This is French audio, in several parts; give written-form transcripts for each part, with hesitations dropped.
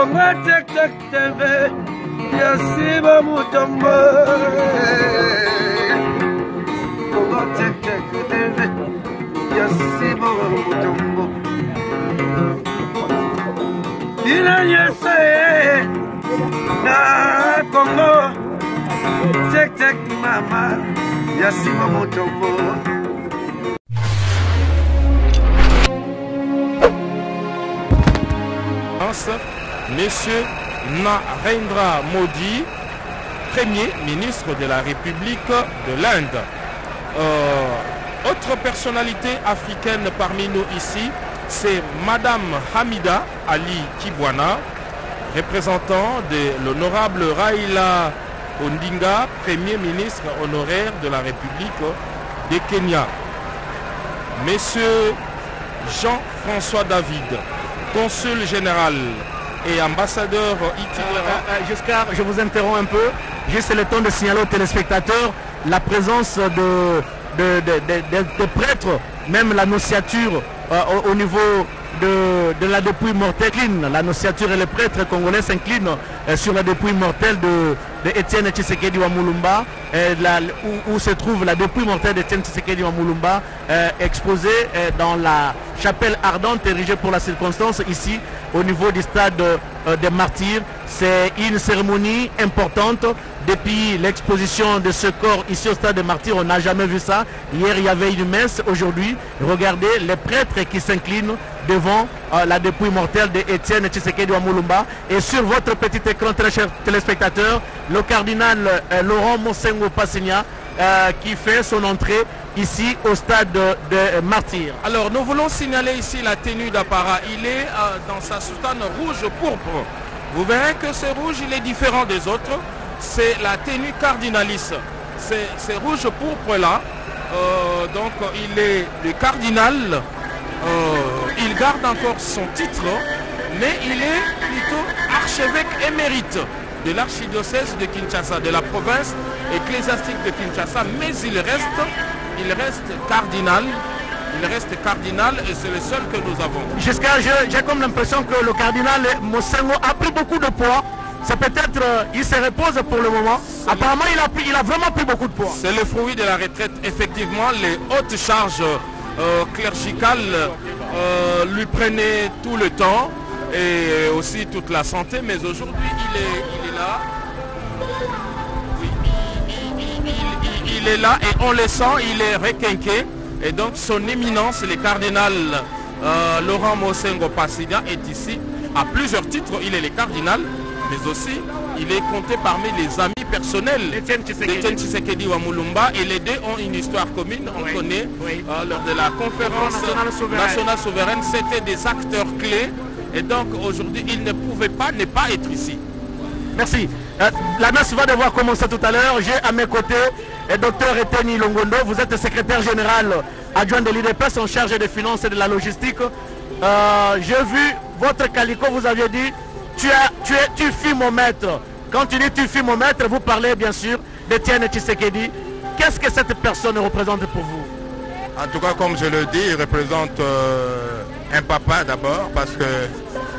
Congo Tek Tek TV, Yasiba Mutombo. Congo Tek Tek TV, Yasiba Mutombo. Dina Yese, na Congo Tek Tek Mama, Yasiba Mutombo. Monsieur Narendra Modi, Premier ministre de la République de l'Inde. Autre personnalité africaine parmi nous ici, c'est Madame Hamida Ali Kibwana, représentant de l'honorable Raila Odinga, Premier ministre honoraire de la République de Kenya. Monsieur Jean-François David, consul général et ambassadeur itinérant. Giscard, je vous interromps un peu. Juste le temps de signaler aux téléspectateurs la présence de prêtres, même l'annonciature au niveau de la dépouille mortelle. La nociature et les prêtres congolais s'inclinent sur la dépouille mortelle de Étienne Tshisekedi Wamulumba, où se trouve la dépouille mortelle d'Étienne Tshisekedi Wamulumba, exposée dans la chapelle ardente érigée pour la circonstance ici au niveau du stade des Martyrs. C'est une cérémonie importante. Depuis l'exposition de ce corps ici au stade des Martyrs, on n'a jamais vu ça. Hier, il y avait une messe. Aujourd'hui, regardez les prêtres qui s'inclinent devant la dépouille mortelle d'Étienne Tshisekedi Wamulumba. Et sur votre petit écran, très chers téléspectateurs, le cardinal Laurent Mosengo Passigna qui fait son entrée ici au stade de Martyrs. Alors, nous voulons signaler ici la tenue d'apparat. Il est dans sa soutane rouge-pourpre. Vous verrez que ce rouge, il est différent des autres. C'est la tenue cardinaliste. C'est rouge pourpre là. Donc il est le cardinal. Il garde encore son titre, mais il est plutôt archevêque émérite de l'archidiocèse de Kinshasa, de la province ecclésiastique de Kinshasa. Mais il reste cardinal. Il reste cardinal et c'est le seul que nous avons. Jusqu'à j'ai comme l'impression que le cardinal Mosengo a pris beaucoup de poids. C'est peut-être, il se repose pour le moment. Apparemment, il a vraiment pris beaucoup de poids. C'est le fruit de la retraite. Effectivement, les hautes charges cléricales lui prenaient tout le temps et aussi toute la santé. Mais aujourd'hui, il est là. Oui, il est là et on le sent, il est requinqué. Et donc, son éminence, le cardinal Laurent Mosengo Passigna est ici. À plusieurs titres, il est le cardinal. Mais aussi, il est compté parmi les amis personnels d'Étienne Tshisekedi Wamulumba et les deux ont une histoire commune. On connaît lors de la conférence nationale souveraine, c'était des acteurs clés et donc aujourd'hui, ils ne pouvaient pas ne pas être ici. Merci. La messe va devoir commencer tout à l'heure. J'ai à mes côtés le docteur Eteni Longondo. Vous êtes secrétaire général adjoint de l'IDPS en charge des finances et de la logistique. J'ai vu votre calico, vous aviez dit tu fuis mon maître. Quand tu dis tu fuis mon maître, vous parlez bien sûr d'Étienne Tshisekedi. Qu'est-ce que cette personne représente pour vous? En tout cas, comme je le dis, il représente un papa d'abord, parce que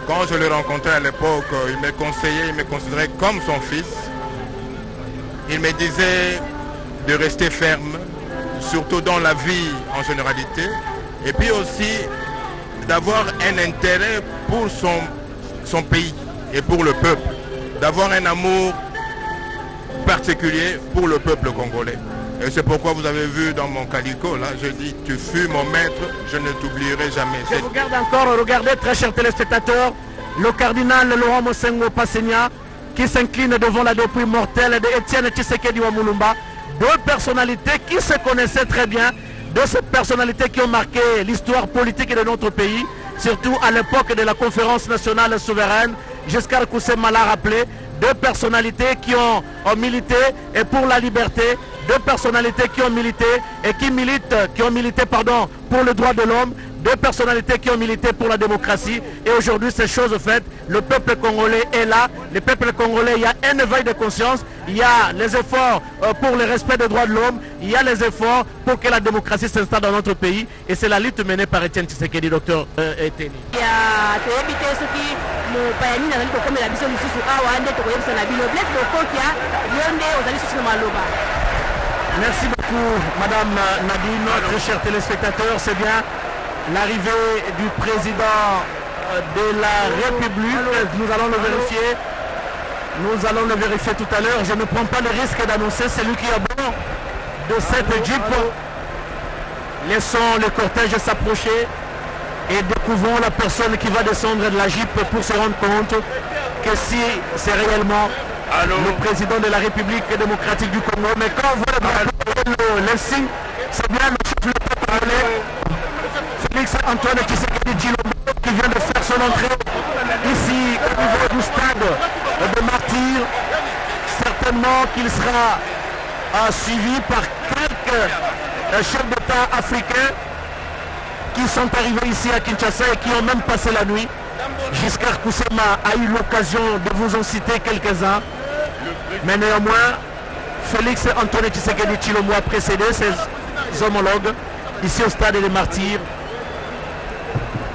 quand je le rencontrais à l'époque, il me conseillait, il me considérait comme son fils. Il me disait de rester ferme, surtout dans la vie en généralité, et puis aussi d'avoir un intérêt pour son pays et pour le peuple, d'avoir un amour particulier pour le peuple congolais. Et c'est pourquoi vous avez vu dans mon calico, là, je dis, tu fus mon maître, je ne t'oublierai jamais. Je vous regarde encore, regardez très chers téléspectateurs, le cardinal Laurent Mosengo Passigna qui s'incline devant la dépouille mortelle d'Étienne Tshisekedi Wamulumba. Deux personnalités qui se connaissaient très bien, deux personnalités qui ont marqué l'histoire politique de notre pays, surtout à l'époque de la conférence nationale souveraine. Giscard Koussema l'a rappelé, deux personnalités qui ont milité et pour la liberté, deux personnalités qui ont milité et qui ont milité pour le droit de l'homme, deux personnalités qui ont milité pour la démocratie. Et aujourd'hui, ces choses faites, le peuple congolais est là. Le peuple congolais, il y a un éveil de conscience, il y a les efforts pour le respect des droits de l'homme, il y a les efforts pour que la démocratie s'installe dans notre pays. Et c'est la lutte menée par Etienne Tshisekedi, docteur Eteni. Merci beaucoup, Madame Nadine. Très chers téléspectateurs, c'est bien l'arrivée du président de la République. Nous allons le vérifier. Nous allons le vérifier tout à l'heure. Je ne prends pas le risque d'annoncer celui qui est à bord de cette Jeep. Laissons le cortège s'approcher et découvrons la personne qui va descendre de la Jeep pour se rendre compte que si c'est réellement le président de la République démocratique du Congo. Mais quand on voit le signe, c'est bien le chef de l'État congolais, Félix Antoine Tshisekedi Tshilombo, qui vient de faire son entrée ici au niveau du stade de Martyrs. Certainement qu'il sera suivi par quelques chefs d'État africains qui sont arrivés ici à Kinshasa et qui ont même passé la nuit. Giscard Koussema a eu l'occasion de vous en citer quelques-uns, mais néanmoins, Félix Antoine Tshisekedi Tshilombo a précédé ses homologues ici au stade des Martyrs.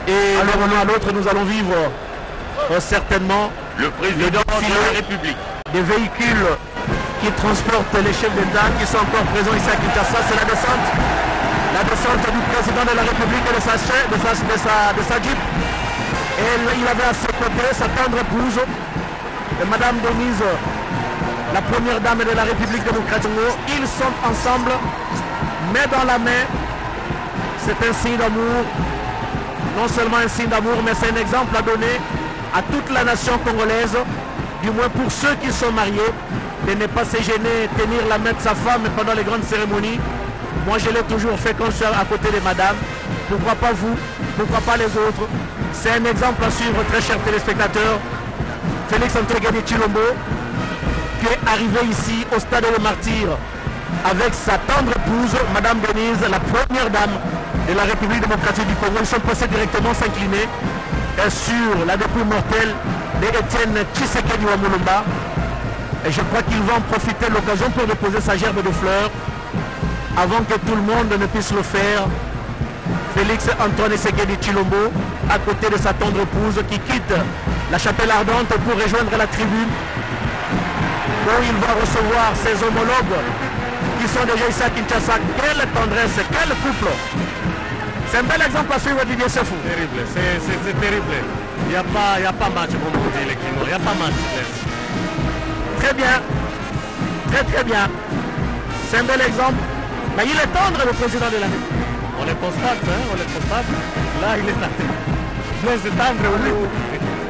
Et d'un moment à l'autre, nous allons vivre certainement le président de la République. Des véhicules qui transportent les chefs d'État qui sont encore présents ici à Kinshasa. C'est la descente du président de la République et de sa Jeep. Et il avait à ses côtés sa tendre épouse, Madame Denise, la première dame de la République démocratique. Ils sont ensemble, main dans la main. C'est un signe d'amour, non seulement un signe d'amour, mais c'est un exemple à donner à toute la nation congolaise, du moins pour ceux qui sont mariés, de ne pas se gêner, tenir la main de sa femme pendant les grandes cérémonies. Moi, je l'ai toujours fait quand je suis à côté de madame. Pourquoi pas vous? Pourquoi pas les autres? C'est un exemple à suivre, très chers téléspectateurs. Félix Antoine Tshilombo, qui est arrivé ici au stade des Martyrs avec sa tendre épouse, Madame Denise, la première dame de la République démocratique du Congo. Ils sont passés directement s'incliner sur la dépouille mortelle d'Etienne Tshisekedi Wamulumba. Et je crois qu'il va en profiter de l'occasion pour déposer sa gerbe de fleurs avant que tout le monde ne puisse le faire. Félix Antoine Tshisekedi Tshilombo, à côté de sa tendre épouse, qui quitte la chapelle ardente pour rejoindre la tribune où il va recevoir ses homologues qui sont déjà ici à Kinshasa. Quelle tendresse, quel couple! C'est un bel exemple à suivre, Didier Sefou. Terrible, c'est terrible. Il n'y a pas match, comme on dit les Kino. Il n'y a pas match. Très bien. Très bien. C'est un bel exemple. Mais il est tendre, le président de la République. On le constate, hein, on le constate. Là, il est tendre, oui.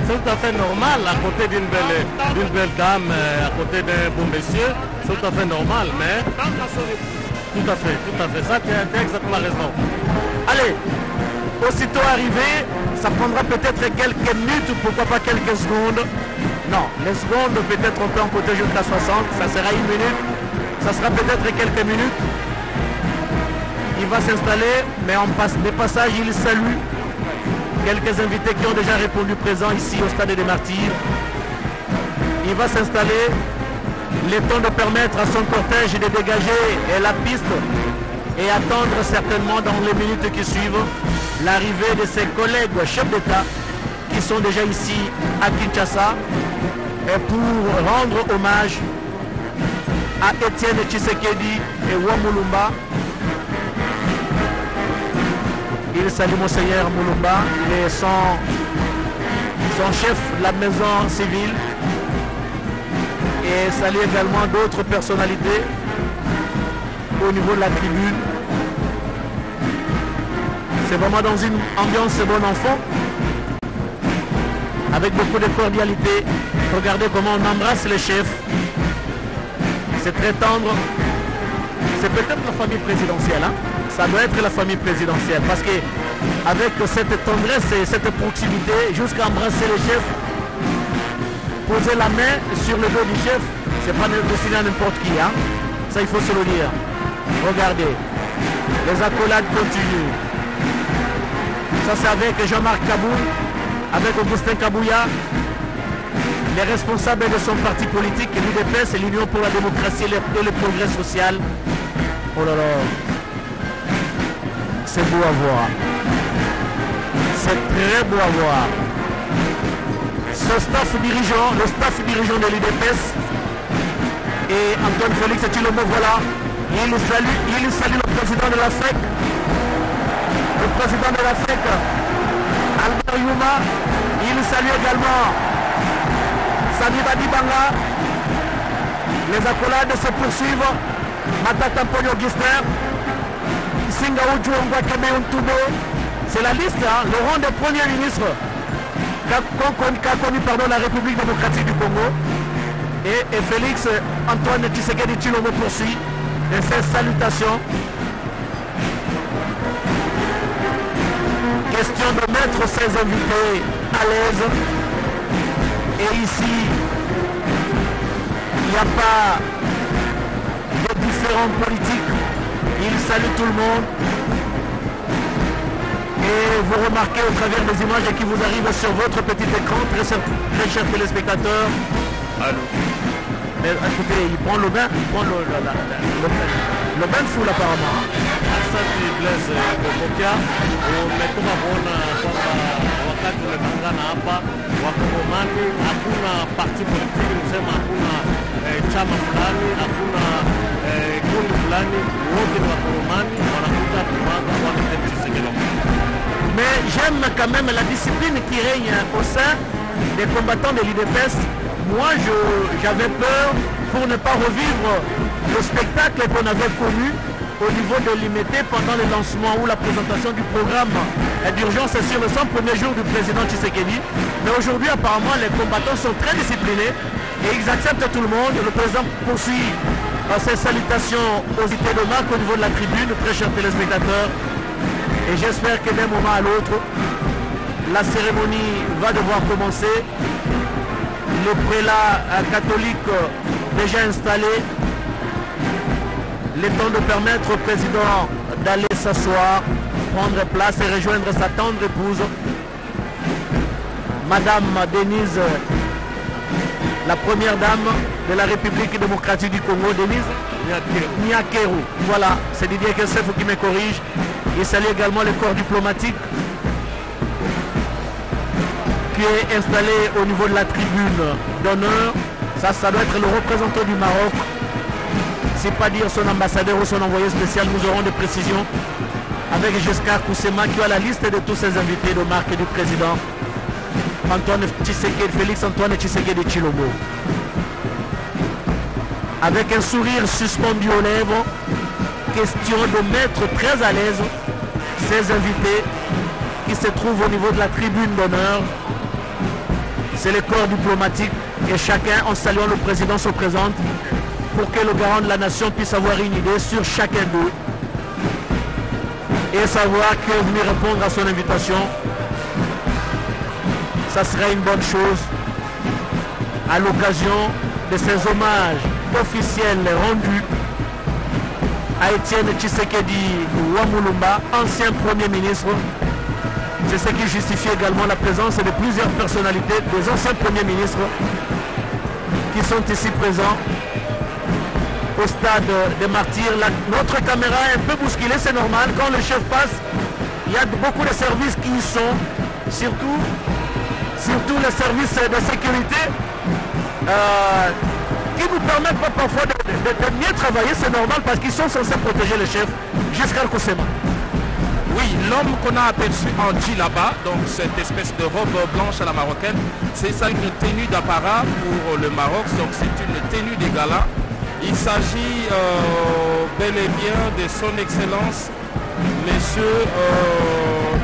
C'est tout à fait normal à côté d'une belle dame, à côté d'un bon monsieur. C'est tout à fait normal, mais... Tout à fait. Ça, tu as exactement raison. Allez, aussitôt arrivé, ça prendra peut-être quelques minutes, pourquoi pas quelques secondes. Non, les secondes, peut-être on peut en compter jusqu'à 60, ça sera une minute, ça sera peut-être quelques minutes. Il va s'installer, mais en passage, il salue quelques invités qui ont déjà répondu présents ici au stade des Martyrs. Il va s'installer, le temps de permettre à son cortège de dégager la piste et attendre certainement dans les minutes qui suivent l'arrivée de ses collègues chefs d'État qui sont déjà ici à Kinshasa et pour rendre hommage à Etienne Tshisekedi et Wamulumba. Il salue Monseigneur Mulumba, il est son chef de la maison civile, et salue également d'autres personnalités au niveau de la tribune. C'est vraiment dans une ambiance bon enfant, avec beaucoup de cordialité. Regardez comment on embrasse les chefs. C'est très tendre. C'est peut-être la famille présidentielle, hein? Ça doit être la famille présidentielle, parce que avec cette tendresse et cette proximité, jusqu'à embrasser les chefs, poser la main sur le dos du chef, c'est pas destiné à n'importe qui, hein? Ça, il faut se le dire. Regardez. Les accolades continuent. Ça, c'est avec Jean-Marc Kabou, avec Augustin Kabouya, les responsables de son parti politique, l'UDPS et l'Union pour la démocratie et le progrès social. Oh là là. C'est beau à voir. C'est très beau à voir. Ce staff dirigeant, le staff dirigeant de l'UDPS et Antoine Félix Tshilombo, voilà, il salue le président de la FEC, Albert Youma, il salue également Samiba Dibanga. Les accolades se poursuivent. Matata Mponi Augustin, Singa Oudjou Ngwakeme Ntoubo, c'est la liste, hein, le rang des premiers ministres qu'a connu la République démocratique du Congo. Et Félix Antoine Tshisekedi Tshilombo poursuit et ses salutations. Question de mettre ses invités à l'aise. Et ici, il n'y a pas de différents politiques. Il salue tout le monde. Et vous remarquez au travers des images qui vous arrivent sur votre petit écran, très chers téléspectateurs. Allô. Mais écoutez, il prend le bain, le bain de foule apparemment. Asante Blaise Kokokia, umetoka kuona kwamba wakati umetangana hapa Wakongomani hakuna parti politiki, nisema hakuna chama fulani, hakuna kundi fulani, wote ni Wakongomani wanakuja kumwaga kwa Tshisekedi. Mais j'aime quand même la discipline qui règne au sein des combattants de l'UDPS. Moi, j'avais peur pour ne pas revivre le spectacle qu'on avait connu au niveau de l'IMT pendant le lancement ou la présentation du programme d'urgence sur le 100 premiers jours du président Tshisekedi. Mais aujourd'hui, apparemment, les combattants sont très disciplinés et ils acceptent tout le monde. Le président poursuit ses salutations aux invités de marque au niveau de la tribune, très chers téléspectateurs. Et j'espère que d'un moment à l'autre, la cérémonie va devoir commencer. Le prélat catholique déjà installé, le temps de permettre au président d'aller s'asseoir, prendre place et rejoindre sa tendre épouse, Madame Denise, la première dame de la République démocratique du Congo, Denise Nyakeru. Voilà, c'est Didier Kessef qui me corrige. Il salue également le corps diplomatique qui est installé au niveau de la tribune d'honneur. Ça doit être le représentant du Maroc. C'est pas dire son ambassadeur ou son envoyé spécial. Nous aurons des précisions avec Giscard Koussema qui a la liste de tous ses invités de marque du président Antoine Tshisekedi, Félix Antoine Tshisekedi Tshilombo. Avec un sourire suspendu aux lèvres, question de mettre très à l'aise ses invités qui se trouvent au niveau de la tribune d'honneur. C'est le corps diplomatique et chacun, en saluant le président, se présente pour que le garant de la nation puisse avoir une idée sur chacun d'eux et savoir que venir répondre à son invitation, ça serait une bonne chose à l'occasion de ces hommages officiels rendus à Étienne Tshisekedi Wamulumba, ancien Premier ministre. C'est ce qui justifie également la présence de plusieurs personnalités, des anciens premiers ministres qui sont ici présents au stade des Martyrs. Notre caméra est un peu bousculée, c'est normal. Quand le chef passe, il y a beaucoup de services qui y sont, surtout les services de sécurité qui nous permettent pas parfois de mieux travailler. C'est normal parce qu'ils sont censés protéger le chef jusqu'à Koussema. Oui, l'homme qu'on a aperçu en G là-bas, donc cette espèce de robe blanche à la marocaine, c'est ça une tenue d'apparat pour le Maroc, donc c'est une tenue des galas. Il s'agit bel et bien de son excellence, monsieur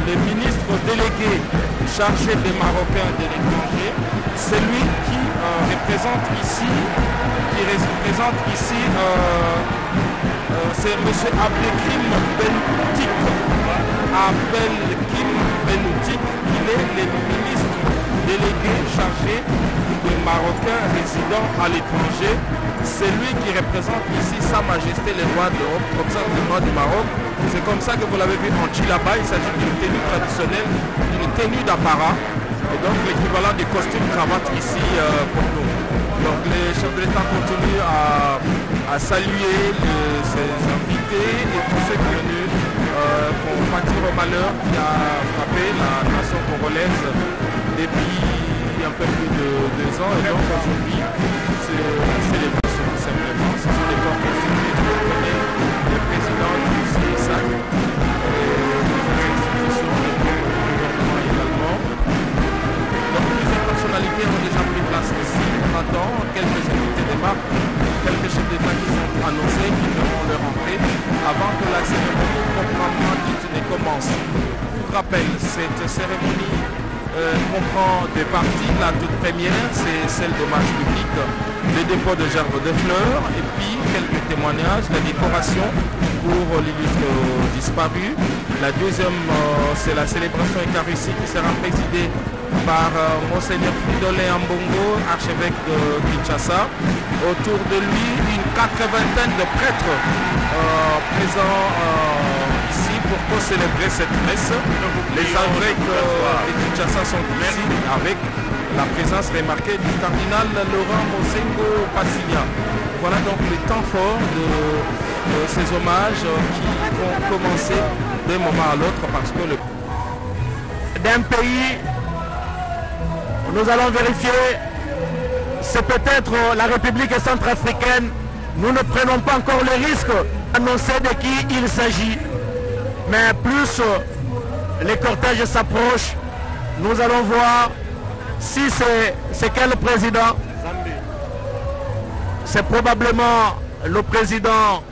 le ministre délégué chargé des Marocains de l'étranger. C'est lui qui représente ici, c'est monsieur Abdelkrim Benoutik. Abdelkrim Benoutik, il est le ministre délégué chargé de Marocains résidant à l'étranger. C'est lui qui représente ici Sa Majesté le roi d'Europe, comme ça le roi du Maroc. C'est comme ça que vous l'avez vu en Djilaba. Il s'agit d'une tenue traditionnelle, d'une tenue d'apparat. Et donc l'équivalent du costume cravate ici pour nous. Donc les chefs de l'État continuent à saluer ces invités et tous ceux qui sont venus pour pâtir au malheur qui a frappé la nation congolaise depuis un peu plus de 2 ans. Et donc aujourd'hui, c'est la célébration tout simplement. Ce sont des corps constitués du président du CISAC et des institutions et du gouvernement également. Donc plusieurs personnalités ont déjà pris place ici. On attend quelques invités des marques, quelques chefs d'État qui sont annoncés, qui feront leur entrée avant que la cérémonie proprement dite ne commence. Pour rappel, cette cérémonie comprend des parties. La toute première, c'est celle d'hommage public, le dépôt de gerbes de fleurs et puis quelques témoignages, la décoration pour l'illustre disparu. La deuxième, c'est la célébration eucharistique qui sera présidée par Monseigneur Fridolin Ambongo, archevêque de Kinshasa. Autour de lui, une 80aine de prêtres présents ici pour co-célébrer cette messe. Les évêques de Kinshasa sont ici avec la présence remarquée du cardinal Laurent Mosengo Passigna. Voilà donc les temps forts de ces hommages qui vont commencer d'un moment à l'autre parce que d'un pays, nous allons vérifier, c'est peut-être la République centrafricaine. Nous ne prenons pas encore le risque d'annoncer de qui il s'agit. Mais plus les cortèges s'approchent, nous allons voir si c'est quel président. C'est probablement le président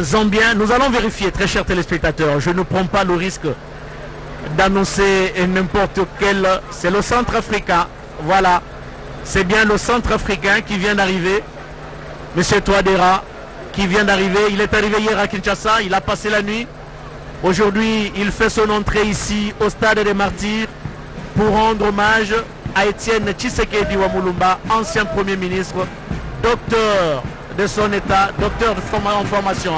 zambien. Nous allons vérifier, très chers téléspectateurs. Je ne prends pas le risque d'annoncer n'importe quel. C'est le centrafricain. Voilà. C'est bien le centrafricain qui vient d'arriver. Monsieur Touadéra qui vient d'arriver. Il est arrivé hier à Kinshasa. Il a passé la nuit. Aujourd'hui, il fait son entrée ici au stade des Martyrs pour rendre hommage à Étienne Tshisekedi Wamulumba, ancien Premier ministre, docteur de son état, docteur en formation,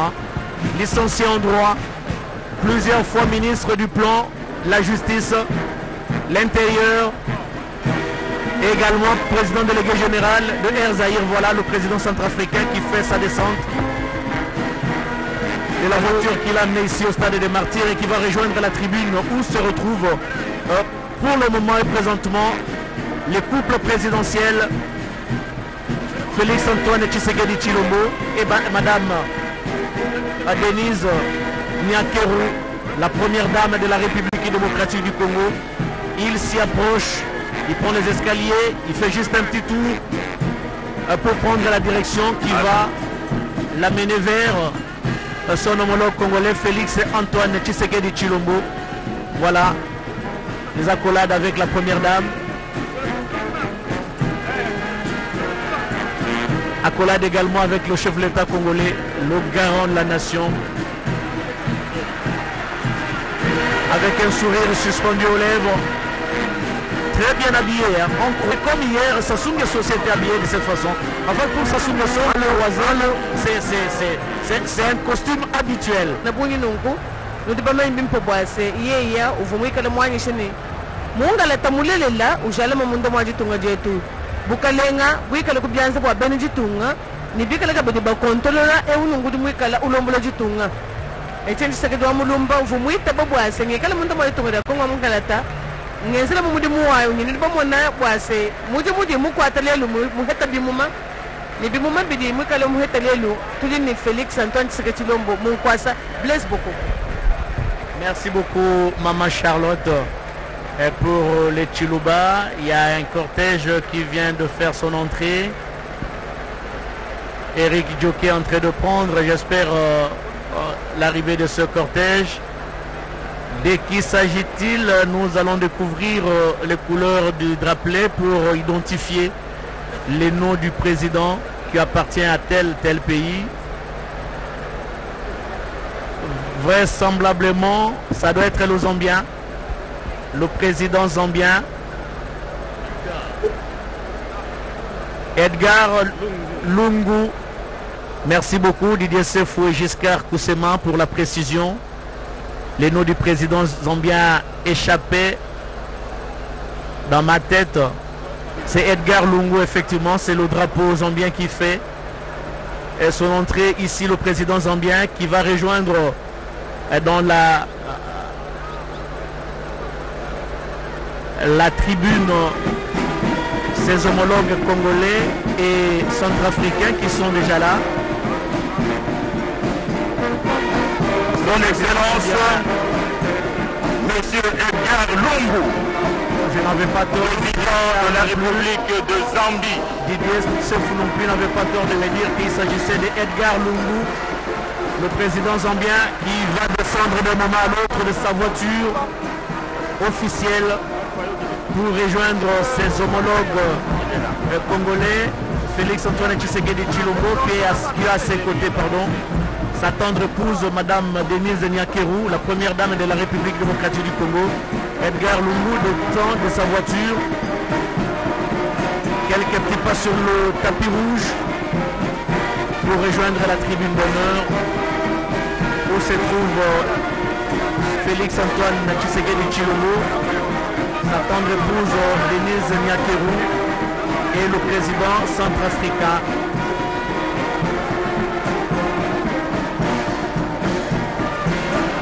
licencié en droit, plusieurs fois ministre du plan, la justice, l'intérieur, et également président délégué général de Air Zahir. Voilà le président centrafricain qui fait sa descente de la voiture qu'il a amenée ici au stade des Martyrs et qui va rejoindre la tribune où se retrouvent pour le moment et présentement les couples présidentiels Félix Antoine Tshisekedi Tshilombo et Madame Denise Nyakeru, la première dame de la République démocratique du Congo. Il s'y approche, il prend les escaliers, il fait juste un petit tour pour prendre la direction qui va l'amener vers son homologue congolais Félix Antoine Tshisekedi Tshilombo. Voilà les accolades avec la première dame. Accolade également avec le chef de l'État congolais, le garant de la nation. Avec un sourire suspendu aux lèvres. Très bien habillé. Comme hier, Sassou Nguesso s'était habillé de cette façon. En fait, pour Sassou Nguesso, c'est un costume habituel. Nous devons même bien pouvoir c'est hier ou vous voyez que le moyen chez nous. Munga la tamule là ou j'allais mon monde moi du tunga jetu. Bukalenga, oui que le kubianza pour ben du tunga. Ni bika la kabadi ba contrôlera et ou ngudu moi kala ulombola du tunga. Et tiens c'est que doit mulumba vous moi taba boire c'est que le monde moi du tunga ko ngam kalata. Ngensela mu muwa yo ni ba mona boise. Mudi mu kwatelelu mu heta bimuma. Ni bimuma bidi mu kala mu heta lelu. Tudi ni Félix Antoine Tshisekedi Tshilombo mon kwasa blesse beaucoup. Merci beaucoup, Maman Charlotte. Et pour les Chiluba, il y a un cortège qui vient de faire son entrée. Eric Djoké est en train de prendre, j'espère, l'arrivée de ce cortège. De qui s'agit-il? Nous allons découvrir les couleurs du drapeau pour identifier les noms du président qui appartient à tel pays. Vraisemblablement, ça doit être le Zambien, le président zambien. Edgar Lungu. Merci beaucoup Didier Sefou et Giscard Koussema pour la précision. Les noms du président zambien échappés dans ma tête. C'est Edgar Lungu, effectivement, c'est le drapeau zambien qui fait. Et son entrée ici, le président zambien qui va rejoindre dans la tribune ses homologues congolais et centrafricains qui sont déjà là. Son Excellence, Monsieur Edgar Lungu, je n'avais pas tort, président de la République de Zambie. Didier Sefou non plus n'avait pas tort de me dire qu'il s'agissait d'Edgar Lungu, le président zambien qui va descendre d'un moment à l'autre de sa voiture officielle pour rejoindre ses homologues congolais, Félix Antoine Tshisekedi Tshilombo, qui est à ses côtés, sa tendre épouse, Madame Denise Nyakeru, la première dame de la République démocratique du Congo. Edgar Lungu descend de sa voiture, quelques petits pas sur le tapis rouge pour rejoindre la tribune d'honneur où se trouve Félix Antoine Tshisekedi Tshilombo, sa tendre épouse Denise Nyakeru et le président centrafricain.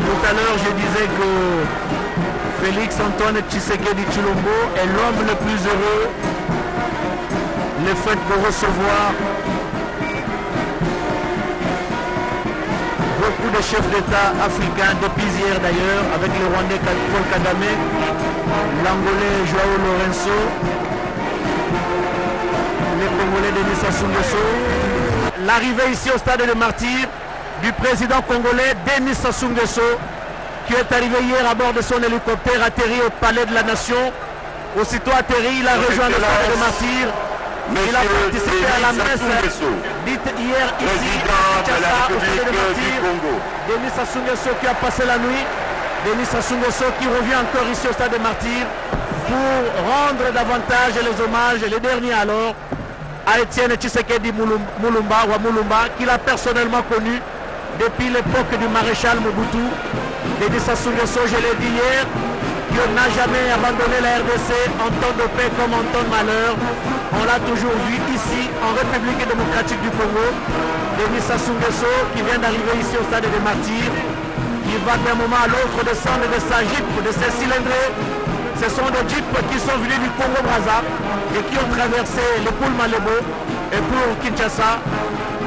Tout à l'heure, je disais que Félix Antoine Tshisekedi Tshilombo est l'homme le plus heureux, le fait de recevoir beaucoup de chefs d'État africains, depuis hier d'ailleurs, avec le Rwandais Paul Kagame, l'Angolais Joao Lourenço, les Congolais Denis Sassou Nguesso. L'arrivée ici au stade de Martyrs du président congolais Denis Sassou Nguesso, qui est arrivé hier à bord de son hélicoptère, atterri au Palais de la Nation. Aussitôt atterri, il a rejoint le stade de Martyrs. Il a participé à la messe dite hier ici à Kinshasa, au stade de Martyrs. Denis Sassou Nguesso qui a passé la nuit. Denis Sassou Nguesso qui revient encore ici au stade de Martyrs pour rendre davantage les hommages, les derniers alors, à Étienne Tshisekedi Mulumba, qu'il a personnellement connu depuis l'époque du maréchal Mobutu. Denis Sassou Nguesso, je l'ai dit hier, qui n'a jamais abandonné la RDC en temps de paix comme en temps de malheur. On l'a toujours vu ici, en République démocratique du Congo. Denis Sassou Nguesso, qui vient d'arriver ici au stade des Martyrs, qui va d'un moment à l'autre descendre de sa Jeep, de ses cylindrés. Ce sont des Jeeps qui sont venus du Congo-Brazza et qui ont traversé le pôle Malebo. Et pour Kinshasa,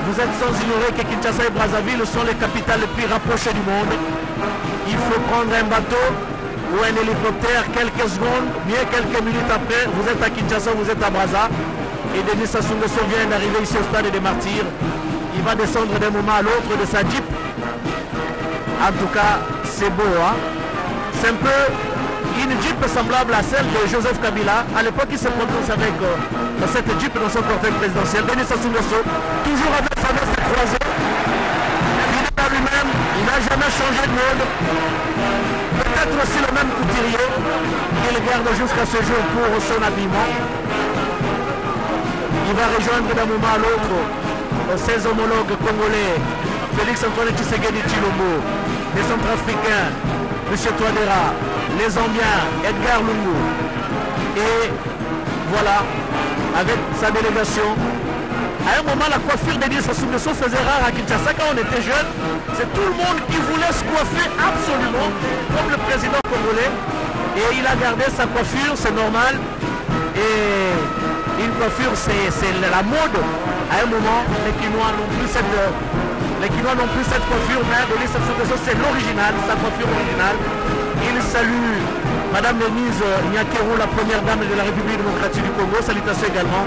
vous êtes sans ignorer que Kinshasa et Brazzaville sont les capitales les plus rapprochées du monde. Il faut prendre un bateau ou un hélicoptère quelques secondes, bien quelques minutes après, vous êtes à Kinshasa, vous êtes à Brazza. Et Denis Sassou Nguesso vient d'arriver ici au stade des Martyrs. Il va descendre d'un moment à l'autre de sa Jeep. En tout cas, c'est beau, hein? C'est un peu une Jeep semblable à celle de Joseph Kabila. À l'époque, il se prononce avec cette Jeep dans son cortège présidentiel. Denis Sassou Nguesso, toujours avec sa veste croisée. Fidèle à lui-même, il n'a jamais changé de mode. Peut-être aussi le même couturier qu'il garde jusqu'à ce jour pour son habillement. Il va rejoindre d'un moment à l'autre ses homologues congolais, Félix Antoine Tshisekedi Tshilombo, les Centrafricains, M. Touadéra, les Zambiens, Edgar Lungu. Et voilà, avec sa délégation. À un moment, la coiffure de Denis Sassou Nguesso faisait rare à Kinshasa quand on était jeune. C'est tout le monde qui voulait se coiffer absolument, comme le président congolais. Et il a gardé sa coiffure, c'est normal. Et une coiffure, c'est la mode. À un moment, les Kinois n'ont plus cette coiffure, mais Denis Sassou Nguesso, c'est l'original, sa coiffure originale. Il salue Madame Denise Nyakeru, la première dame de la République démocratique du Congo. Salutations également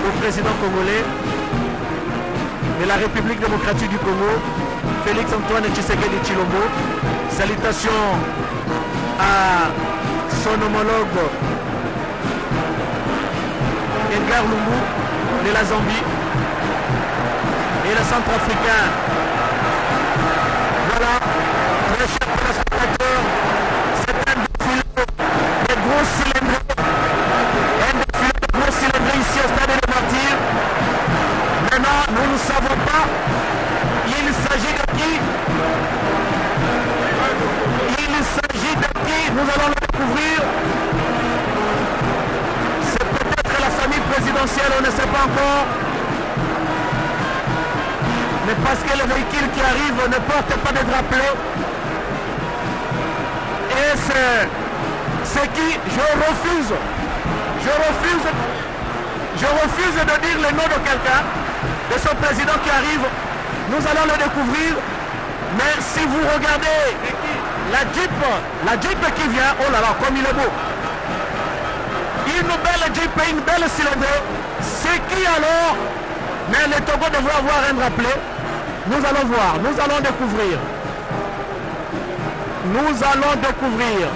au président congolais de la République démocratique du Congo, Félix Antoine Tshisekedi Tshilombo. Salutations à son homologue Edgar Lungu de la Zambie et le Centrafricain. Voilà, très chers téléspectateurs, c'est un défilé de gros cylindres. Un défilé de gros cylindres ici au stade des Martyrs. présidentielle, on ne sait pas encore. Mais parce que le véhicule qui arrive ne porte pas de drapeau. Et c'est qui je refuse de dire le nom de quelqu'un, de ce président qui arrive. Nous allons le découvrir. Mais si vous regardez la Jeep qui vient, oh là là, comme il est beau. Une belle Jeep et une belle cylindrée. C'est qui alors? Mais le Togo devrait avoir un rappelé. Nous allons voir, nous allons découvrir. Nous allons découvrir.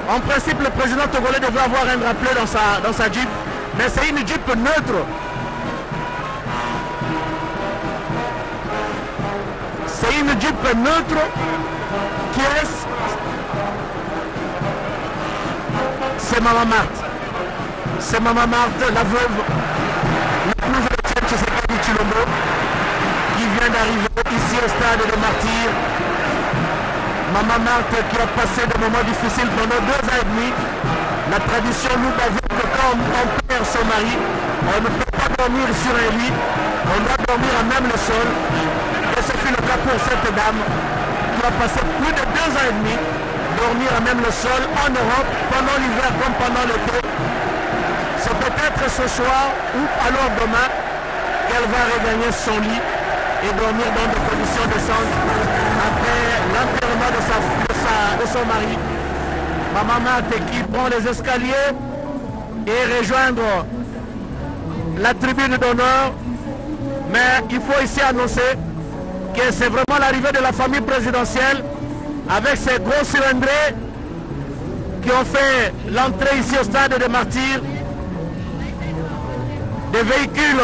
En principe, le président togolais devrait avoir un rappelé dans sa Jeep. Mais c'est une Jeep neutre. C'est une Jeep neutre qui est... C'est Maman Marthe. C'est Maman Marthe, la veuve, la nouvelle chef Tshisekedi Tshilombo, qui vient d'arriver ici au stade de Martyrs. Maman Marthe qui a passé des moments difficiles pendant 2 ans et demi. La tradition nous bavoue que quand on perd son mari, on ne peut pas dormir sur un lit, on doit dormir à même le sol. Et ce fut le cas pour cette dame qui a passé plus de 2 ans et demi dormir à même le sol en Europe pendant l'hiver comme pendant l'été. C'est peut-être ce soir ou alors demain qu'elle va regagner son lit et dormir dans des conditions décentes après l'enterrement de son mari. Maman Marthe qui prend les escaliers et rejoindre la tribune d'honneur. Mais il faut ici annoncer que c'est vraiment l'arrivée de la famille présidentielle avec ces gros cylindrés qui ont fait l'entrée ici au stade de Martyrs. Des véhicules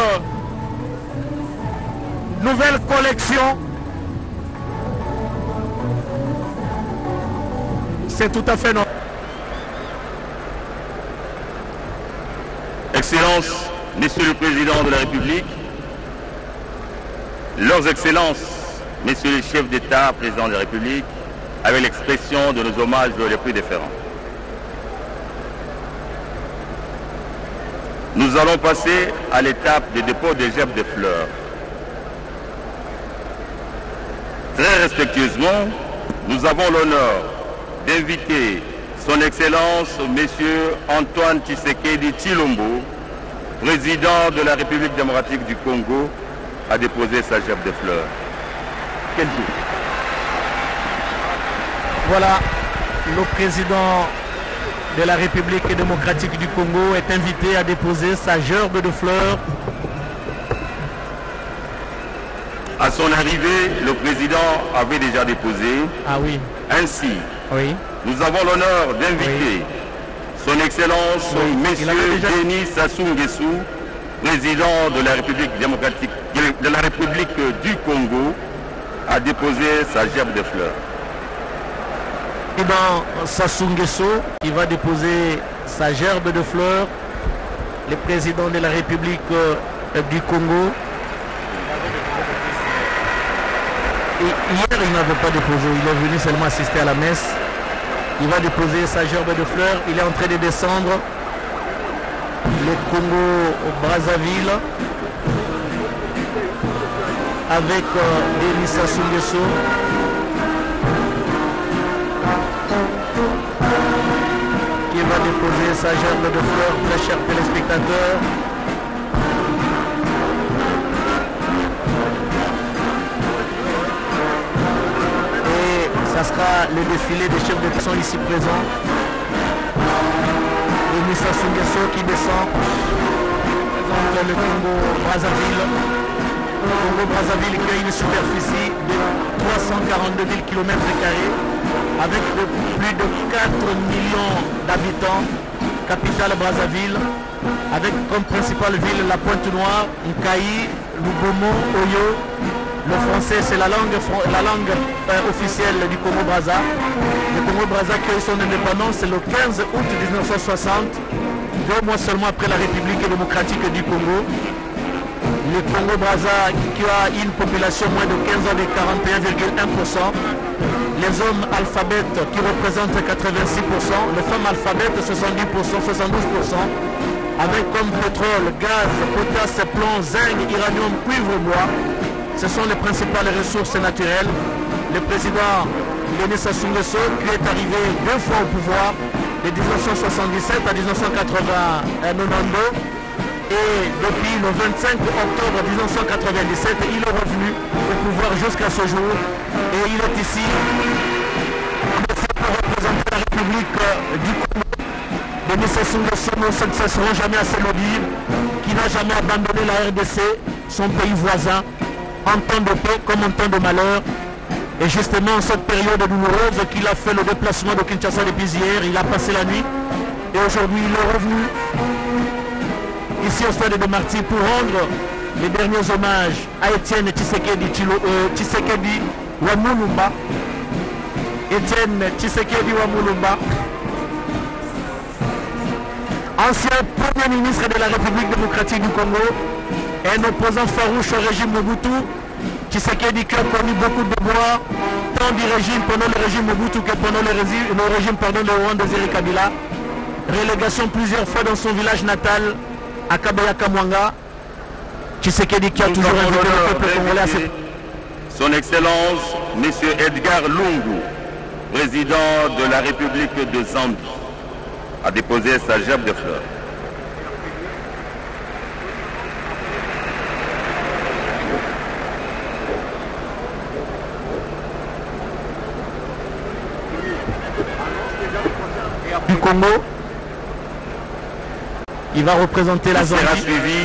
nouvelle collection. C'est tout à fait normal. Excellences, Messieurs le Président de la République, Leurs Excellences, Messieurs les chefs d'État, Président de la République, avec l'expression de nos hommages les plus déférents. Nous allons passer à l'étape du dépôt des gerbes de fleurs. Très respectueusement, nous avons l'honneur d'inviter Son Excellence Monsieur Antoine Tshisekedi Tshilombo, président de la République démocratique du Congo, à déposer sa gerbe de fleurs. Quel jour. Voilà, le président de la République démocratique du Congo est invité à déposer sa gerbe de fleurs. À son arrivée, le président avait déjà déposé. Ah oui. Ainsi, Oui. nous avons l'honneur d'inviter Son Excellence Monsieur Denis Sassou Nguesso, président de la République démocratique de la République du Congo, à déposer sa gerbe de fleurs. Et dans Sassou Nguesso, il va déposer sa gerbe de fleurs. Le président de la République du Congo. Et hier, il n'avait pas déposé. Il est venu seulement assister à la messe. Il va déposer sa gerbe de fleurs. Il est en train de descendre le Congo-Brazzaville avec Denis Sassou Nguesso. Qui va déposer sa gerbe de fleurs, très chers téléspectateurs. Et ça sera le défilé des chefs d'État qui sont ici présents. Denis Sassou Nguesso qui descend, présente le Congo-Brazzaville. Le Congo-Brazzaville qui a une superficie de 342 000 km², avec plus de 4 millions d'habitants, capitale Brazzaville, avec comme principale ville la Pointe-Noire, Nkayi, Lubomo, Oyo. Le français c'est la langue officielle du Congo-Brazza. Le Congo-Brazza qui a eu son indépendance le 15 août 1960, 2 mois seulement après la République démocratique du Congo. Le Congo-Brazza qui a une population moins de 15 ans de 41,1%. les hommes alphabètes qui représentent 86%, les femmes alphabètes 70%, 72%, avec comme pétrole, gaz, potasse, plomb, zinc, uranium, cuivre, bois. Ce sont les principales ressources naturelles. Le président Denis Sassou Nguesso, qui est arrivé 2 fois au pouvoir, de 1977 à 1992, et depuis le 25 octobre 1997, il est revenu au pouvoir jusqu'à ce jour, et il est ici pour représenter la République du Congo. Denis Sassou Nguesso, nous ne cesserons jamais à se le dire, qui n'a jamais abandonné la RDC, son pays voisin, en temps de paix comme en temps de malheur. Et justement, en cette période douloureuse qu'il a fait le déplacement de Kinshasa depuis hier, il a passé la nuit. Et aujourd'hui, il est revenu ici au stade de Martyrs pour rendre les derniers hommages à Étienne Tshisekedi Wamulumba. Étienne Tshisekedi Wamulumba, ancien Premier ministre de la République démocratique du Congo, un opposant farouche au régime Mobutu. Tshisekedi qui a connu beaucoup de bois, tant du régime pendant le régime Mobutu que pendant le régime de Rwanda Désiré Kabila. Relégation plusieurs fois dans son village natal, à Kabaya Kamwanga. Tshisekedi qui a toujours invité le peuple congolais à ses... Son Excellence, M. Edgar Lungu, président de la République de Zambie, a déposé sa gerbe de fleurs. Du Congo, il va représenter la Zambie. Il sera suivi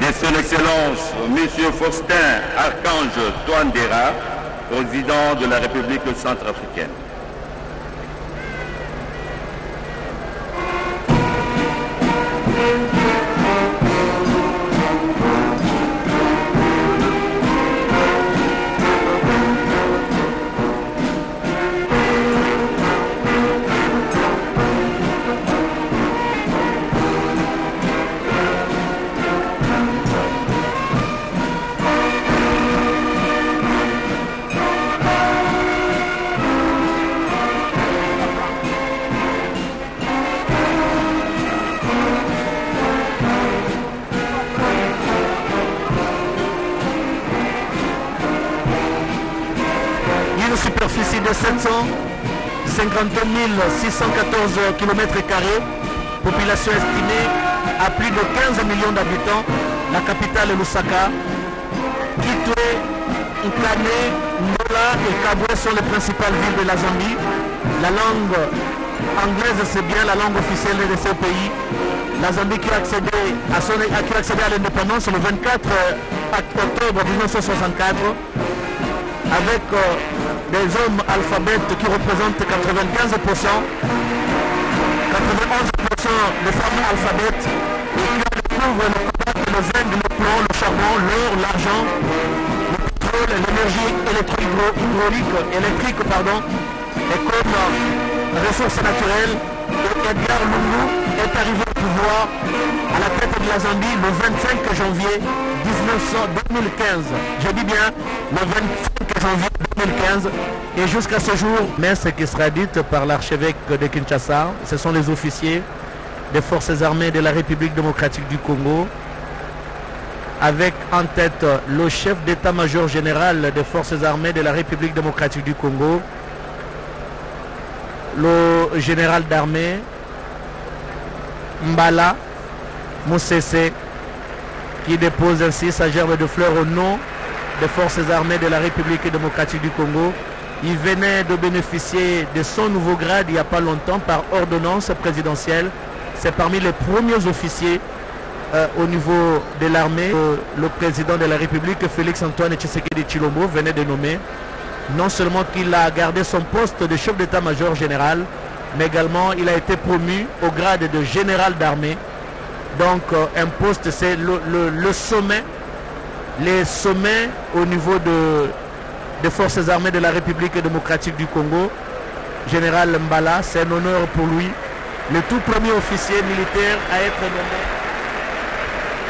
de son Excellence M. Faustin Archange Touadéra, président de la République centrafricaine. Superficie de 752 614 km², population estimée à plus de 15 millions d'habitants, la capitale est Lusaka. Kitwe, Nkane, Ndola et Kabwe sont les principales villes de la Zambie. La langue anglaise, c'est bien la langue officielle de ce pays. La Zambie qui a accédé à l'indépendance le 24 octobre 1964 avec des hommes alphabètes qui représentent 95%, 91% de femmes alphabètes et qui découvrent le cobalt, le zinc, le plomb, le charbon, l'or, l'argent, le pétrole, l'énergie électrique, et comme ressources naturelles. Et Edgar Lungu est arrivé au pouvoir à la tête de la Zambie le 25 janvier 2015. Je dis bien le 25 janvier 2015 et jusqu'à ce jour. Mais ce qui sera dit par l'archevêque de Kinshasa, ce sont les officiers des forces armées de la République démocratique du Congo, avec en tête le chef d'état-major général des forces armées de la République démocratique du Congo, le général d'armée Mbala Moussese, qui dépose ainsi sa gerbe de fleurs au nom des forces armées de la République démocratique du Congo. Il venait de bénéficier de son nouveau grade il n'y a pas longtemps par ordonnance présidentielle. C'est parmi les premiers officiers au niveau de l'armée. Le président de la République, Félix Antoine Tshisekedi Tshilombo, venait de nommer. Non seulement qu'il a gardé son poste de chef d'état-major général, mais également il a été promu au grade de général d'armée. Donc un poste, c'est le sommet, les sommets au niveau des forces armées de la République démocratique du Congo. Général Mbala, c'est un honneur pour lui, le tout premier officier militaire à être nommé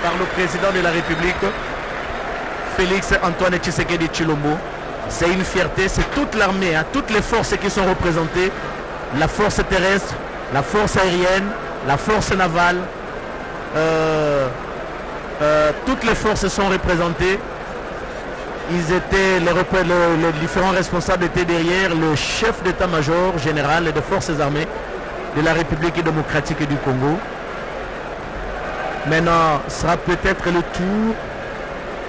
par le président de la République, Félix Antoine Tshisekedi Tshilombo. c'est une fierté, c'est toute l'armée, hein, toutes les forces qui sont représentées, la force terrestre, la force aérienne, la force navale, toutes les forces sont représentées. Ils étaient, les différents responsables étaient derrière le chef d'état-major général des forces armées de la République démocratique du Congo. Maintenant, ce sera peut-être le tour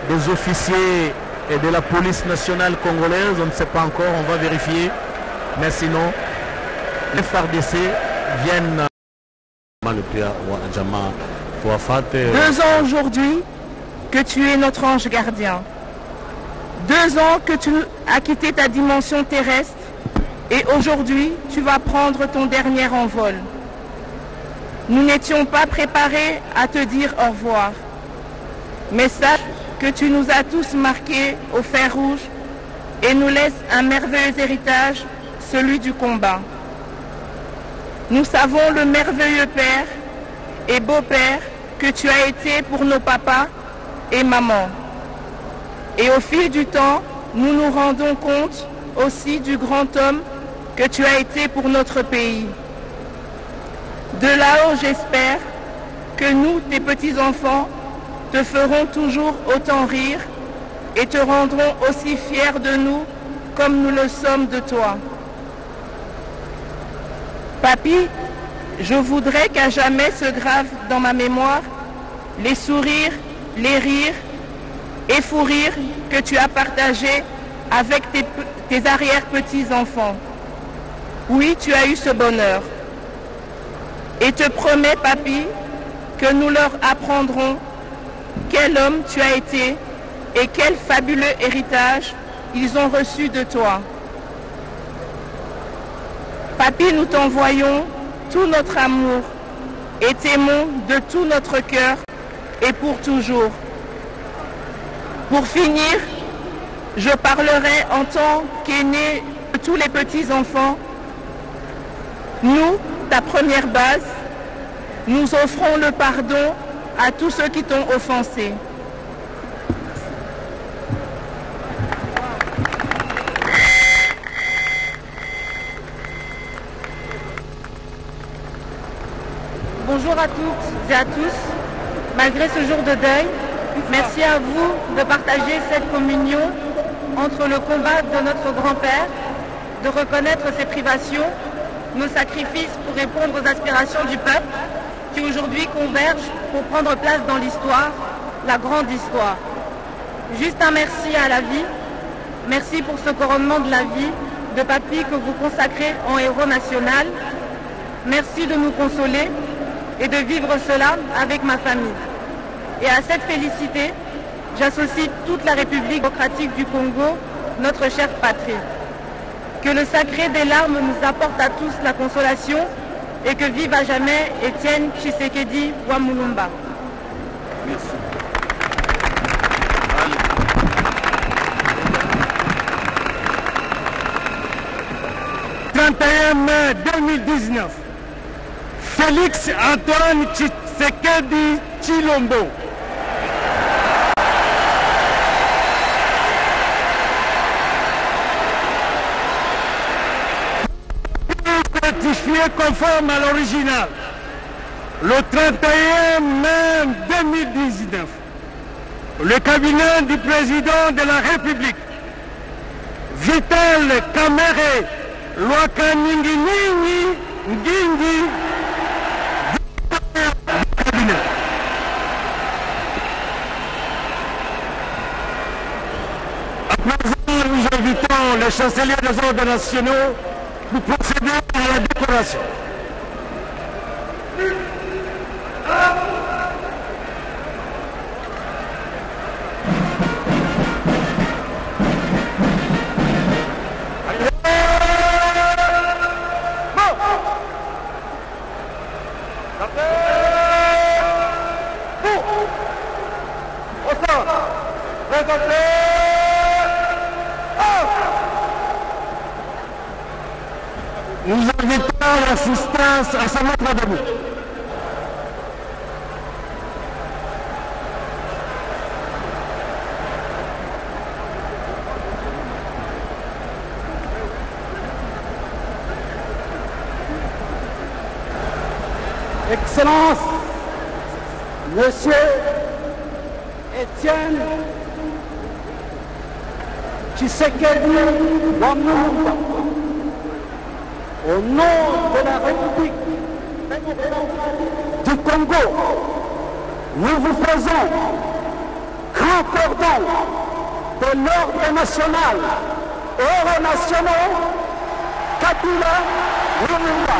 des officiers et de la police nationale congolaise, on ne sait pas encore, on va vérifier. Mais sinon, les FARDC viennent. 2 ans aujourd'hui que tu es notre ange gardien. 2 ans que tu as quitté ta dimension terrestre et aujourd'hui tu vas prendre ton dernier envol. Nous n'étions pas préparés à te dire au revoir. Mais sache que tu nous as tous marqués au fer rouge et nous laisses un merveilleux héritage, celui du combat. Nous savons le merveilleux père et beau-père que tu as été pour nos papas et mamans. Et au fil du temps, nous nous rendons compte aussi du grand homme que tu as été pour notre pays. De là-haut, j'espère que nous, tes petits-enfants, te ferons toujours autant rire et te rendrons aussi fiers de nous comme nous le sommes de toi. Papy, je voudrais qu'à jamais se gravent dans ma mémoire les sourires, les rires et fous rires que tu as partagés avec tes arrière-petits-enfants. Oui, tu as eu ce bonheur. Et te promets, papy, que nous leur apprendrons quel homme tu as été et quel fabuleux héritage ils ont reçu de toi. Papy, nous t'envoyons tout notre amour et t'aimons de tout notre cœur et pour toujours. Pour finir, je parlerai en tant qu'aîné de tous les petits-enfants. Nous, ta première base, nous offrons le pardon à tous ceux qui t'ont offensé. Bonjour à toutes et à tous. Malgré ce jour de deuil, merci à vous de partager cette communion entre le combat de notre grand-père, de reconnaître ses privations, nos sacrifices pour répondre aux aspirations du peuple qui aujourd'hui convergent pour prendre place dans l'histoire, la grande histoire. Juste un merci à la vie. Merci pour ce couronnement de la vie de papy que vous consacrez en héros national. Merci de nous consoler et de vivre cela avec ma famille. Et à cette félicité, j'associe toute la République démocratique du Congo, notre chère patrie. Que le sacré des larmes nous apporte à tous la consolation et que vive à jamais Étienne Tshisekedi Wamulumba. Merci. 31 mai 2019, Félix Antoine Tshisekedi Tshilombo. Certifié conforme à l'original. Le 31 mai 2019, le cabinet du président de la République, Vital Kamerhe Lwakaninginini Ngingi, à présent, nous invitons les chanceliers des ordres nationaux pour procéder à la décoration. Nous invitons l'assistance à se mettre debout. Excellence, Monsieur Étienne Tshisekedi Wamulumba, au nom de la République du Congo, nous vous faisons grand pardon de l'ordre national et héros nationaux Kabila Lumumba.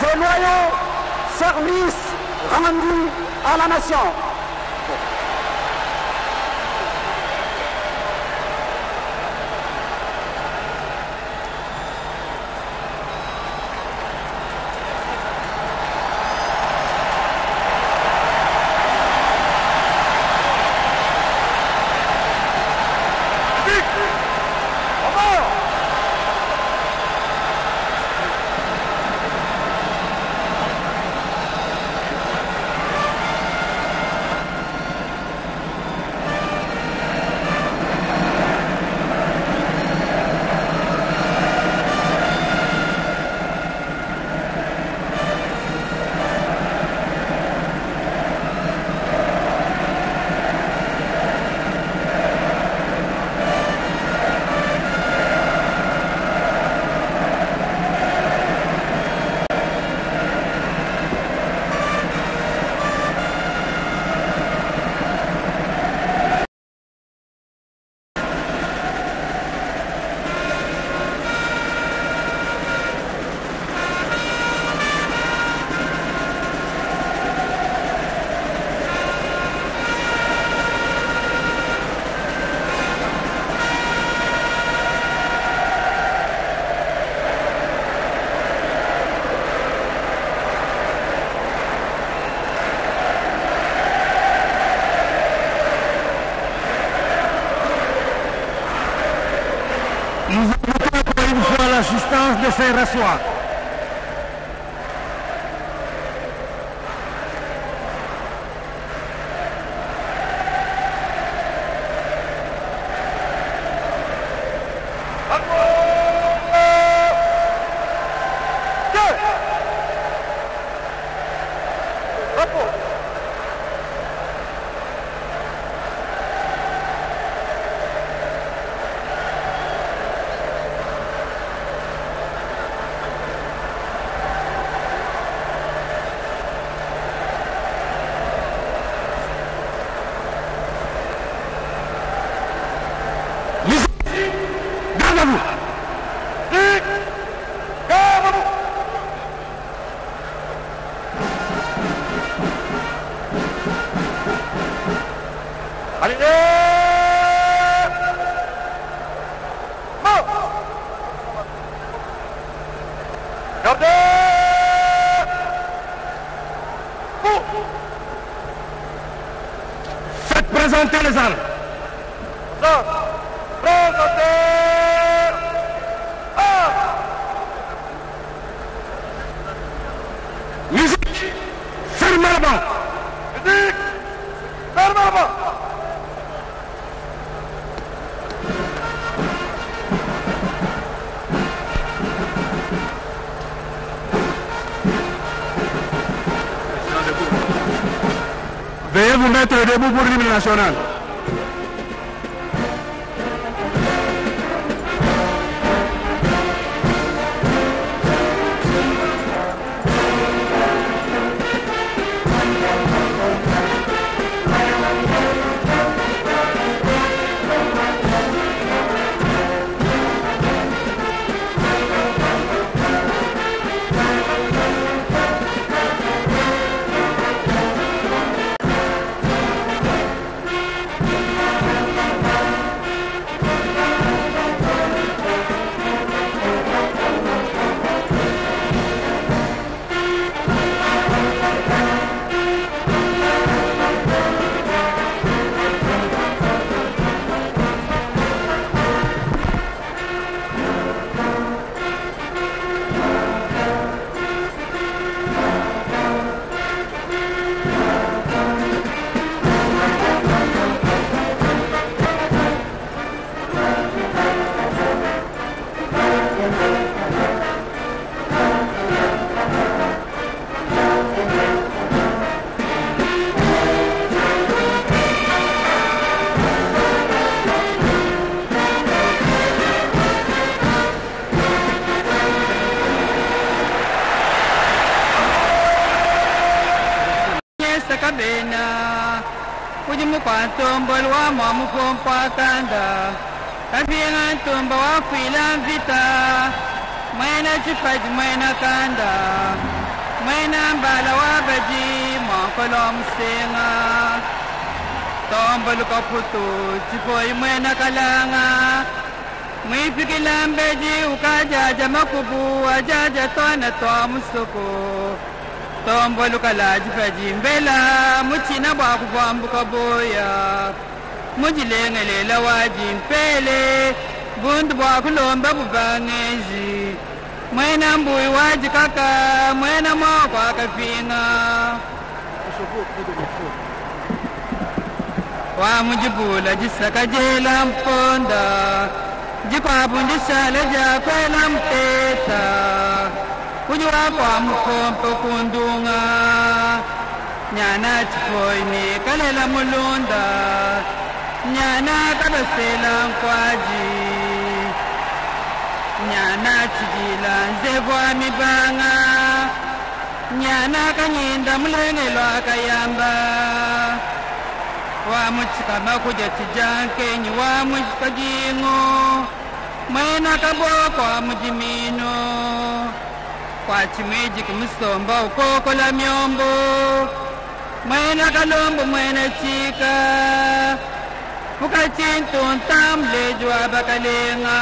Ces loyaux services rendus à la nation. Nous invitons encore une fois l'assistance de ces rassoirs. Faites présenter les armes. Musique, fermez la banque. Musique, fermez la banque. Veuillez vous mettre debout pour l'hymne national. bena Uji mukwantombo wa mamu kompa kanda Kabienga ntombo wa kwila vita Mwena chipaji mwena kanda Mwena mbala wa baji Mwakolo msenga Tombo luka puto Chipoi mwena kalanga Mwipikila mbeji ukajaja makubu Ajaja tona toa musoko Tombo luka laji baji mbela Muchina baku bambuka boya Mujilengelela waji mpele Bundu baku lomba bubangeji Mwena mbui waji kaka Mwena mwako akapinga Wa mujibula jisaka jela mponda Jikwabu njishala jakwela mpeta Uji wakwa mkompo kundunga Nyana chipoini kalela mulunda Nyana kabasela nkwaji Nyana chijila nzevwa mibanga Nyana kanyinda mulengelo akayamba Wa muchika makuja chijanke nyi wa muchika jingo Mwena kaboko wa mujimino Kwa chimiji kumusomba ukoko la myombo Mwena kalombo mwena chika Mukachintu ntamlejo abakalenga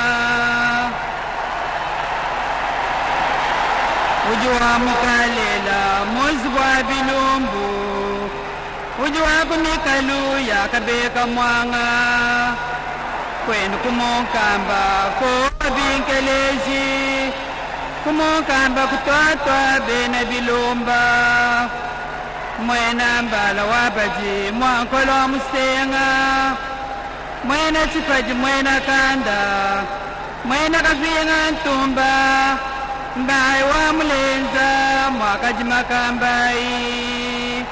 Ujua mukalela mozwa bilumbu Ujua kumikalu ya kabeka mwanga Kwenu kumokamba kwa binkeleji Kumokamba kutwatwa bena bilumba Mwena mbala wabaji mwankolo musenga Mwena chipaji mwena kanda Mwena kafienga ntumba Mbai wa mulenza mwakaji makambai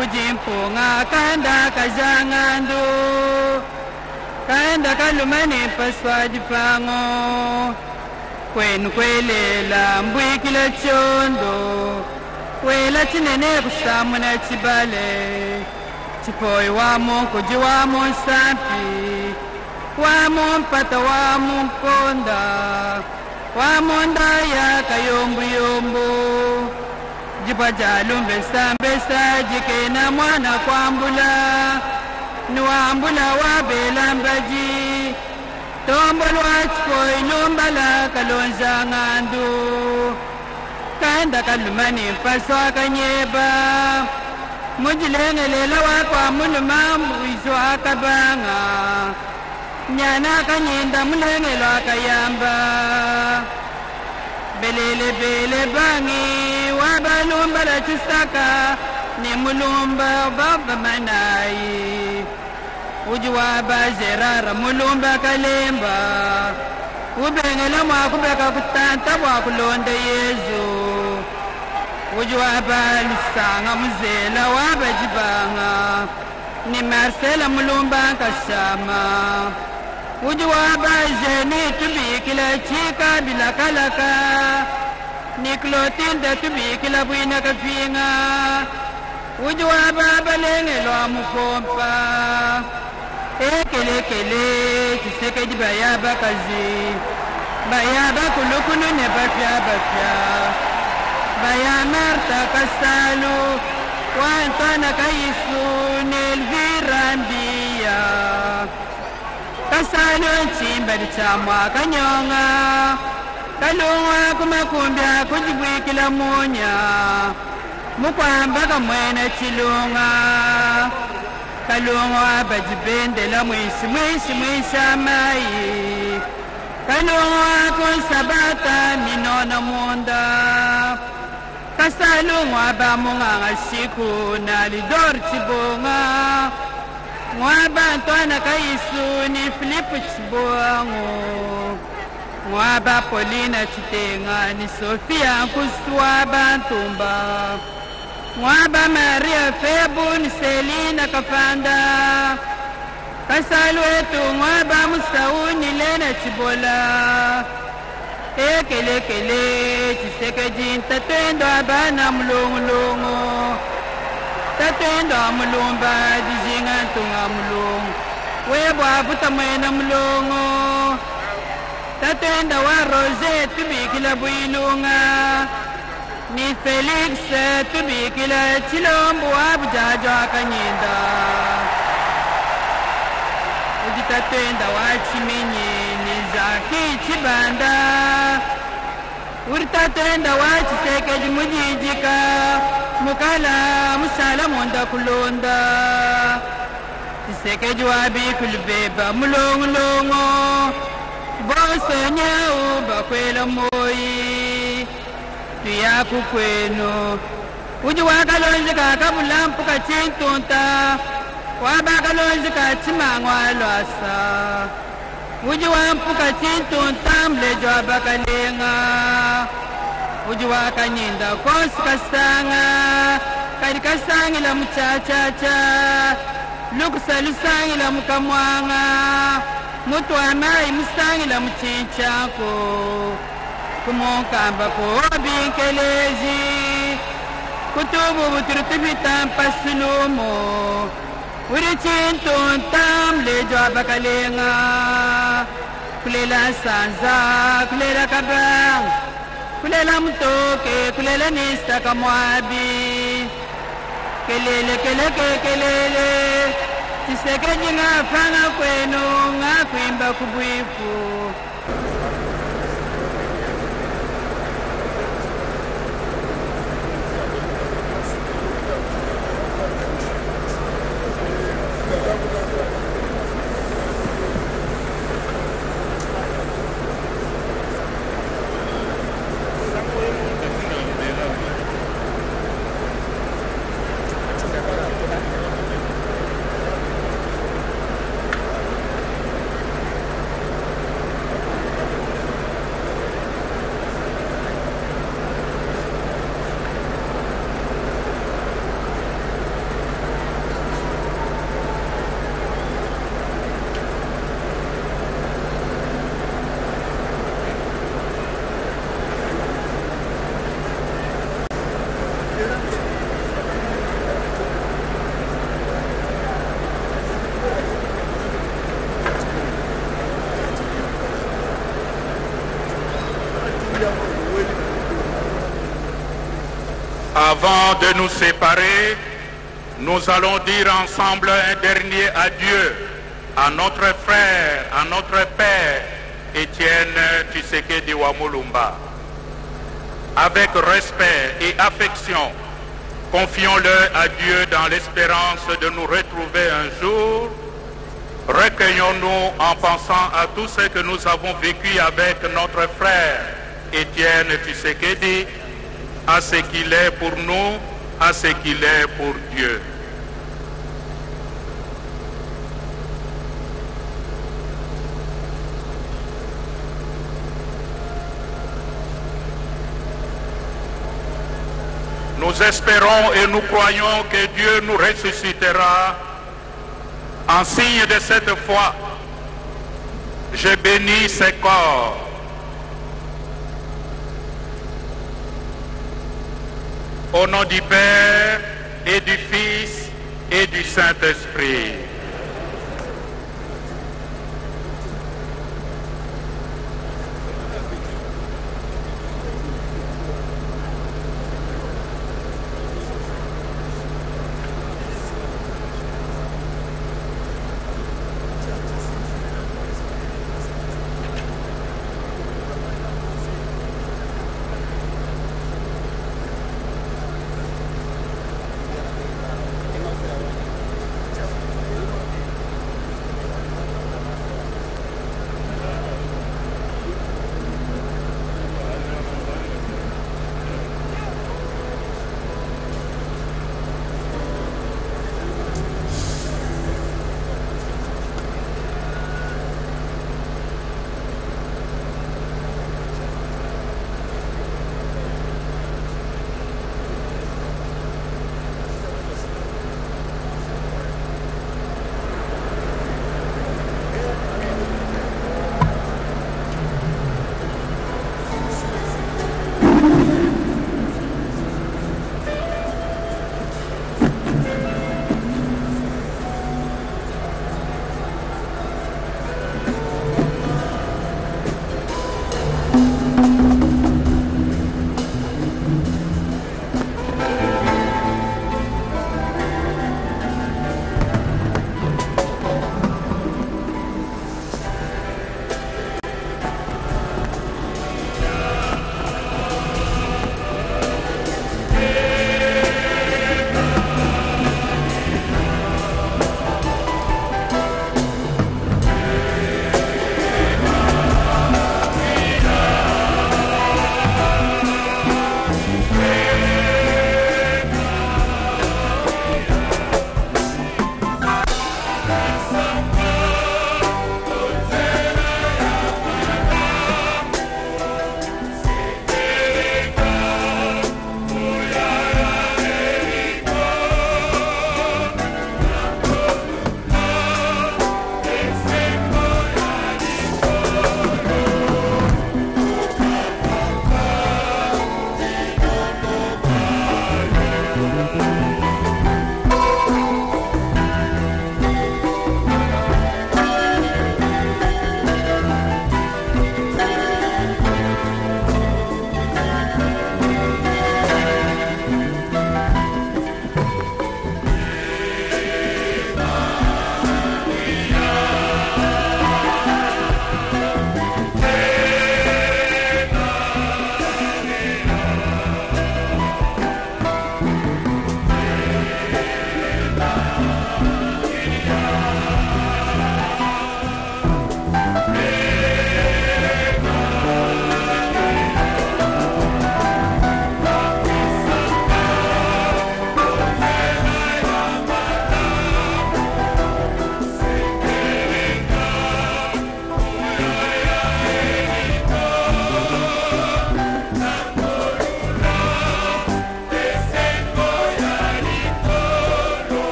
Ujimpunga kanda kajangandu Kanda kalumane paswa jipango Kwenu kwelela mbwikila chondo Wela chinene kusamu na chibale Chipoi wamo kuji wamo sampi Wamo mpata wamo mkonda Wamo ndaya kayombu yombo Jipa jalumbe sambesa jikena mwana kwambula Nuambula wabela mbaji Tombolo chipoi lumbala kalonza ngandu Kanda kalumani mpaswa kanyeba Mujilengelela wakwa mulumambu iso akabanga Nyana kanyenda mulengelo akayamba Belele bele bangi Wabalumba la chusaka Ni mulumba baba manai Ujua bajerara mulumba kalemba Ubengela mwakubeka kutanta wakulonde yezu Ujua balisanga muzela wabajibanga Ni Marcela mulumba kashama Ujua bajeni tubikila chika bila kalaka Ni Clotilde tubikila buina kafinga Ujua baba lengelo amukompa Ekele kele kiseke di bayaba kazi Bayaba kulukulu ne bafya bafya Baya Marta Castalu Wantana Kaisu Nelvirambia Castalu chimba di chamwa kanyonga Kalunga kumakumbia kujibwikila munya Mukwamba kamwena chilunga Kalunga bajibende la mwisi amai Kalunga konsabata minona munda Kasalunga ba munga siku na lidor chibonga Mwaba Antoine Kaisu ni Philippe Chibongo Mwaba Paulina Chitenga ni Sofia Kuswa Bantumba Mwaba Maria Febu ni Selina Kapanda Kasalu etu Mwaba Musauni Lena Chibola Ekele kele Chiseke jinta tendo abana mlongo tatenda mulumba dijinga tunga mulung webwa buta mwena mulungu tatenda wa Roger tubikila builunga ni Felix tubikila chilombo abujajo akanyenda ujitatenda wa chimenye ni Zaki chibanda uritatenda wa Chisekeji mujijika mukala musala monda kulonda Chisekeji wa bikulbeba mulongolongo bosenya ubakwela moyi tuyaku kwenu uji wakalonzi kakabulampu kachintunta wabakalonzi kachimangwa lwasa uji wampu kachintunta mlejo abakalenga uji wakanyinda konsi kasanga kadi kasangila muchachacha lukusa lusangila mukamwanga mutu amayi musangila muchinchako kumokamba ko binkelezi kutubu buturutubita mpasulumo uri chintuntam lejo abakalenga kulela sanza kulela kabang kulela mutoke kulela nista kamwabi kelele kelele Chisekeji ngafanga kwenu ngakwimba kubwifu Avant de nous séparer, nous allons dire ensemble un dernier adieu à notre frère, à notre père, Étienne Tshisekedi Wamulumba. Avec respect et affection, confions-le à Dieu dans l'espérance de nous retrouver un jour. Recueillons-nous en pensant à tout ce que nous avons vécu avec notre frère, Étienne Tshisekedi, à ce qu'il est pour nous, à ce qu'il est pour Dieu. Nous espérons et nous croyons que Dieu nous ressuscitera. En signe de cette foi, je bénis ces corps. Au nom du Père et du Fils et du Saint-Esprit.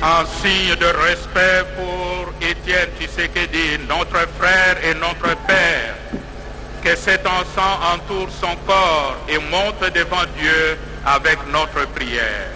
en signe de respect pour Étienne Tshisekedi, notre frère et notre père, que cet encens entoure son corps et monte devant Dieu avec notre prière.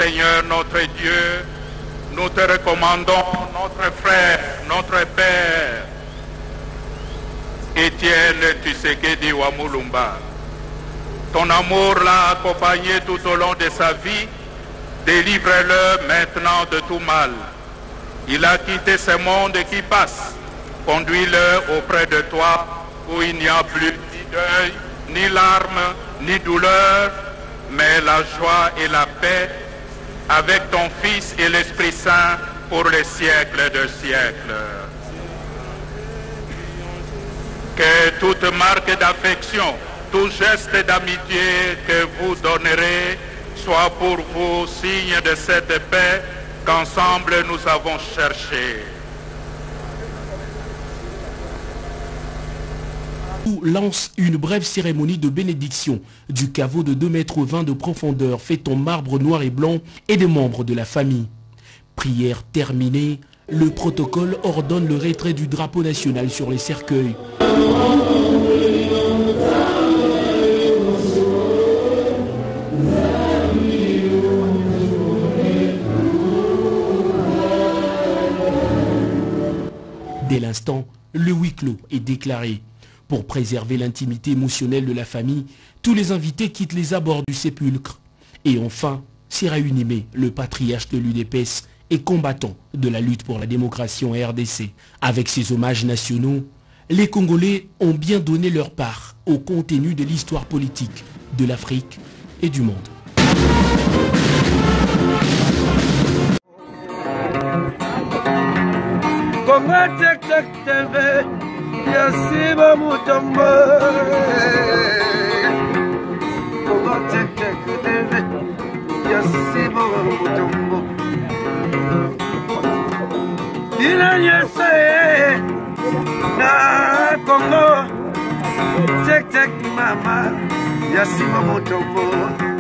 Seigneur notre Dieu, nous te recommandons notre frère, notre père, Étienne Tshisekedi Wamulumba. Ton amour l'a accompagné tout au long de sa vie. Délivre-le maintenant de tout mal. Il a quitté ce monde qui passe. Conduis-le auprès de toi où il n'y a plus ni deuil, ni larmes, ni douleur, mais la joie et la paix avec ton Fils et l'Esprit Saint pour les siècles de siècles. Que toute marque d'affection, tout geste d'amitié que vous donnerez soit pour vous signe de cette paix qu'ensemble nous avons cherchée. Lance une brève cérémonie de bénédiction du caveau de 2,20 mètres de profondeur fait en marbre noir et blanc et des membres de la famille. Prière terminée, le protocole ordonne le retrait du drapeau national sur les cercueils. Dès l'instant, le huis clos est déclaré. Pour préserver l'intimité émotionnelle de la famille, tous les invités quittent les abords du sépulcre. Et enfin, Sira Unimé, le patriarche de l'UDPS et combattant de la lutte pour la démocratie en RDC. Avec ces hommages nationaux, les Congolais ont bien donné leur part au contenu de l'histoire politique de l'Afrique et du monde. Yasiba Mutombo Yasiba Mutombo Yese na Congo Tek Tek Mama Yasiba Mutombo